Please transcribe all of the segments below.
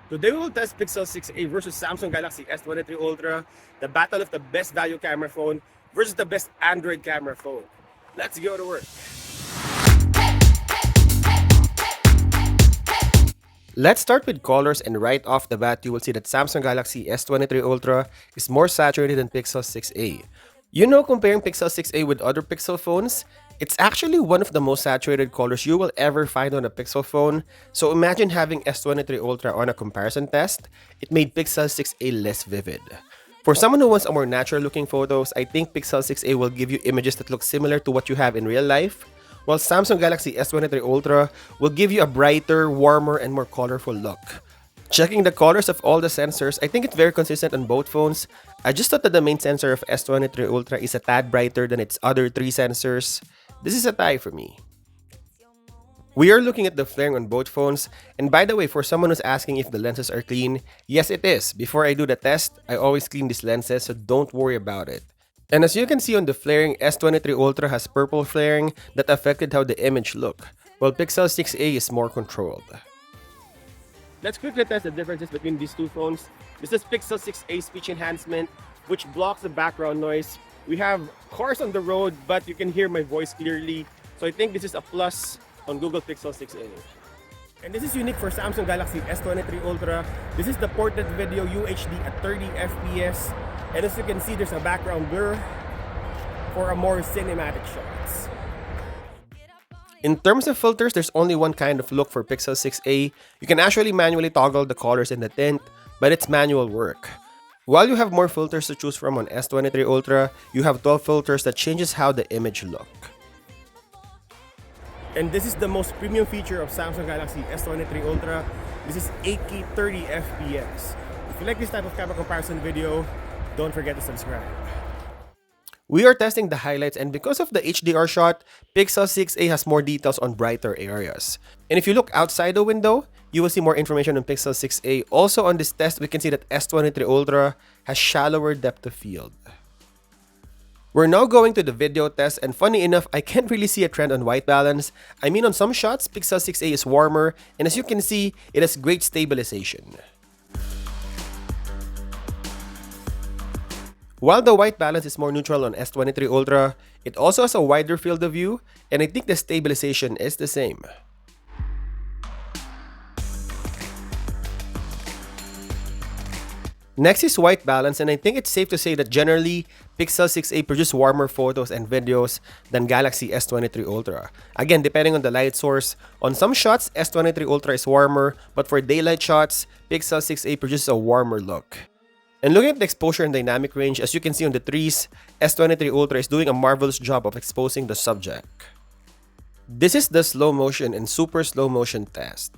Today we will test Pixel 6a versus Samsung Galaxy S23 Ultra, the battle of the best value camera phone versus the best Android camera phone. Let's go to work. Let's start with colors, and right off the bat you will see that Samsung Galaxy S23 Ultra is more saturated than Pixel 6a. You know, comparing Pixel 6a with other Pixel phones, it's actually one of the most saturated colors you will ever find on a Pixel phone. So imagine having S23 Ultra on a comparison test. It made Pixel 6a less vivid. For someone who wants a more natural looking photos, I think Pixel 6a will give you images that look similar to what you have in real life, while Samsung Galaxy S23 Ultra will give you a brighter, warmer, and more colorful look. Checking the colors of all the sensors, I think it's very consistent on both phones. I just thought that the main sensor of S23 Ultra is a tad brighter than its other three sensors. This is a tie for me. We are looking at the flaring on both phones, and by the way, for someone who's asking if the lenses are clean, yes it is. Before I do the test, I always clean these lenses, so don't worry about it. And as you can see on the flaring, S23 Ultra has purple flaring that affected how the image look, while Pixel 6a is more controlled. Let's quickly test the differences between these two phones. This is Pixel 6a speech enhancement, which blocks the background noise. We have cars on the road, but you can hear my voice clearly. So I think this is a plus on Google Pixel 6a. And this is unique for Samsung Galaxy S23 Ultra. This is the portrait video UHD at 30 FPS. And as you can see, there's a background blur for a more cinematic shots. In terms of filters, there's only one kind of look for Pixel 6a. You can actually manually toggle the colors in the tint, but it's manual work. While you have more filters to choose from on S23 Ultra, you have 12 filters that changes how the image look. And this is the most premium feature of Samsung Galaxy S23 Ultra. This is 8K 30 FPS. If you like this type of camera comparison video, don't forget to subscribe. We are testing the highlights, and because of the HDR shot, Pixel 6a has more details on brighter areas. And if you look outside the window, you will see more information on Pixel 6a. Also on this test, we can see that S23 Ultra has shallower depth of field. We're now going to the video test, and funny enough, I can't really see a trend on white balance. I mean, on some shots, Pixel 6a is warmer, and as you can see, it has great stabilization. While the white balance is more neutral on S23 Ultra, it also has a wider field of view, and I think the stabilization is the same. Next is white balance, and I think it's safe to say that generally, Pixel 6a produces warmer photos and videos than Galaxy S23 Ultra. Again, depending on the light source, on some shots, S23 Ultra is warmer, but for daylight shots, Pixel 6a produces a warmer look. And looking at the exposure and dynamic range, as you can see on the trees, S23 Ultra is doing a marvelous job of exposing the subject. This is the slow motion and super slow motion test.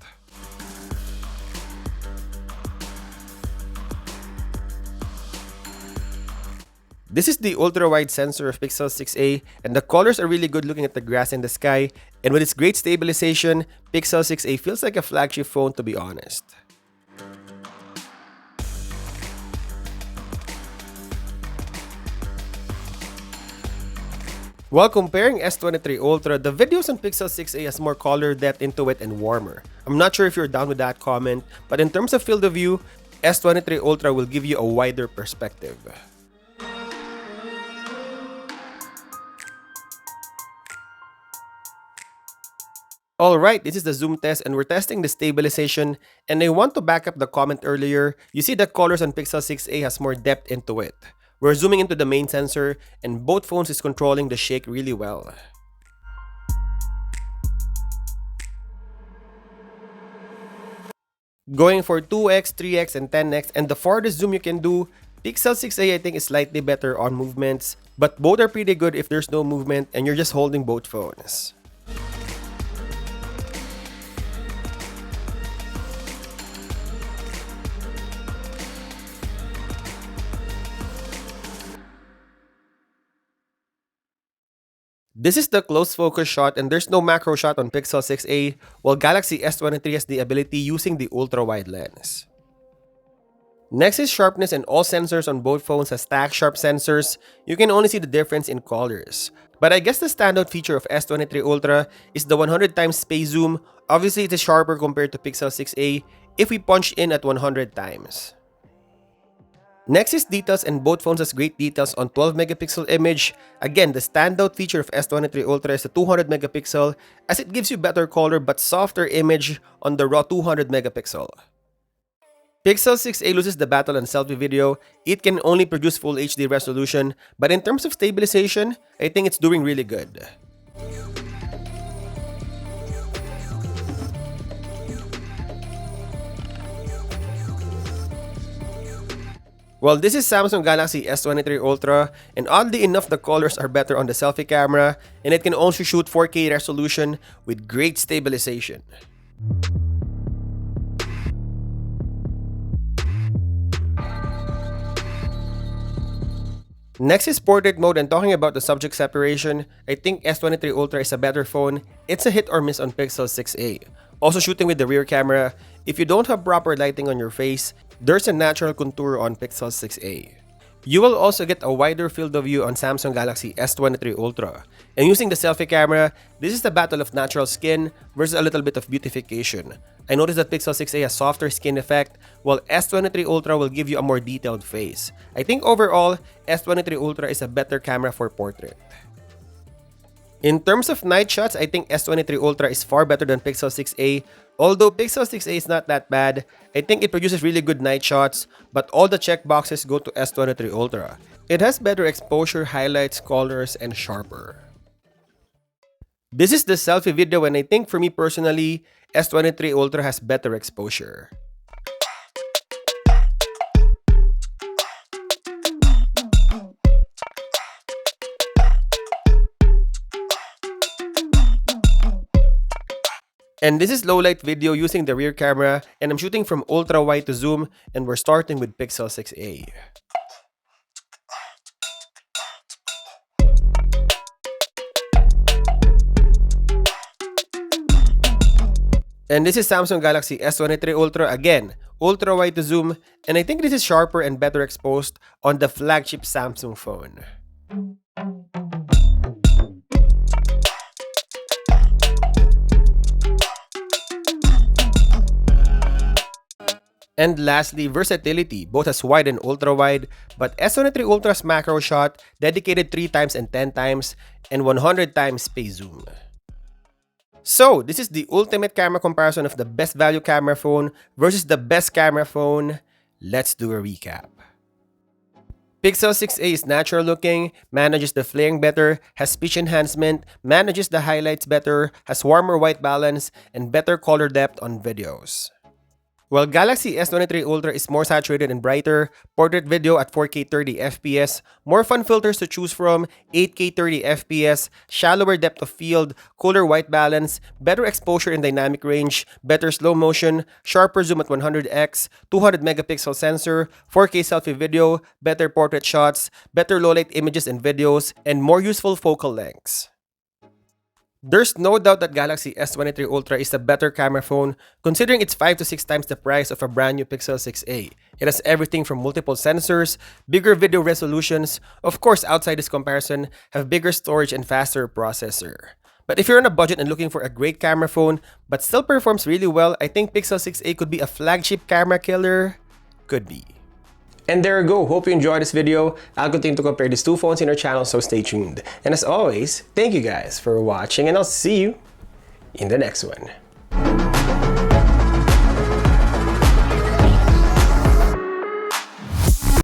This is the ultra-wide sensor of Pixel 6a, and the colors are really good looking at the grass in the sky, and with its great stabilization, Pixel 6a feels like a flagship phone, to be honest. While comparing S23 Ultra, the videos on Pixel 6a has more color depth into it and warmer. I'm not sure if you're down with that comment, but in terms of field of view, S23 Ultra will give you a wider perspective. Alright, this is the zoom test, and we're testing the stabilization, and I want to back up the comment earlier. You see the colors on Pixel 6a has more depth into it. We're zooming into the main sensor, and both phones is controlling the shake really well. Going for 2x, 3x, and 10x, and the farthest zoom you can do, Pixel 6a I think is slightly better on movements, but both are pretty good if there's no movement and you're just holding both phones. This is the close focus shot, and there's no macro shot on Pixel 6a, while Galaxy S23 has the ability using the ultra-wide lens. Next is sharpness, and all sensors on both phones have stack sharp sensors. You can only see the difference in colors. But I guess the standout feature of S23 Ultra is the 100x space zoom. Obviously, it is sharper compared to Pixel 6a. if we punch in at 100 times. Next is details, and both phones has great details on 12 megapixel image. Again, the standout feature of S23 Ultra is the 200 megapixel as it gives you better color but softer image on the raw 200 megapixel. Pixel 6a loses the battle on selfie video. It can only produce full HD resolution, but in terms of stabilization, I think it's doing really good. Well, this is Samsung Galaxy S23 Ultra, and oddly enough, the colors are better on the selfie camera, and it can also shoot 4K resolution with great stabilization. Next is portrait mode, and talking about the subject separation, I think S23 Ultra is a better phone. It's a hit or miss on Pixel 6a. Also shooting with the rear camera, if you don't have proper lighting on your face, there's a natural contour on Pixel 6a. You will also get a wider field of view on Samsung Galaxy S23 Ultra. And using the selfie camera, this is the battle of natural skin versus a little bit of beautification. I noticed that Pixel 6a has softer skin effect, while S23 Ultra will give you a more detailed face. I think overall, S23 Ultra is a better camera for portrait. In terms of night shots, I think S23 Ultra is far better than Pixel 6a. Although Pixel 6a is not that bad, I think it produces really good night shots, but all the checkboxes go to S23 Ultra. It has better exposure, highlights, colors, and sharper. This is the selfie video, and I think for me personally, S23 Ultra has better exposure. And this is low light video using the rear camera, and I'm shooting from ultra wide to zoom, and we're starting with Pixel 6a. And this is Samsung Galaxy S23 Ultra, again, ultra wide to zoom, and I think this is sharper and better exposed on the flagship Samsung phone. And lastly, versatility, both as wide and ultra wide, but S23 Ultra's macro shot dedicated 3 times and 10 times and 100 times space zoom. So, this is the ultimate camera comparison of the best value camera phone versus the best camera phone. Let's do a recap. Pixel 6a is natural looking, manages the flaring better, has speech enhancement, manages the highlights better, has warmer white balance, and better color depth on videos. While Galaxy S23 Ultra is more saturated and brighter, portrait video at 4K 30fps, more fun filters to choose from, 8K 30fps, shallower depth of field, cooler white balance, better exposure and dynamic range, better slow motion, sharper zoom at 100x, 200 megapixel sensor, 4K selfie video, better portrait shots, better low light images and videos, and more useful focal lengths. There's no doubt that Galaxy S23 Ultra is a better camera phone considering it's 5 to 6 times the price of a brand new Pixel 6a. It has everything from multiple sensors, bigger video resolutions, of course outside this comparison, have bigger storage and faster processor. But if you're on a budget and looking for a great camera phone but still performs really well, I think Pixel 6a could be a flagship camera killer. Could be. And there you go. Hope you enjoyed this video. I'll continue to compare these two phones in our channel, so stay tuned. And as always, thank you guys for watching, and I'll see you in the next one.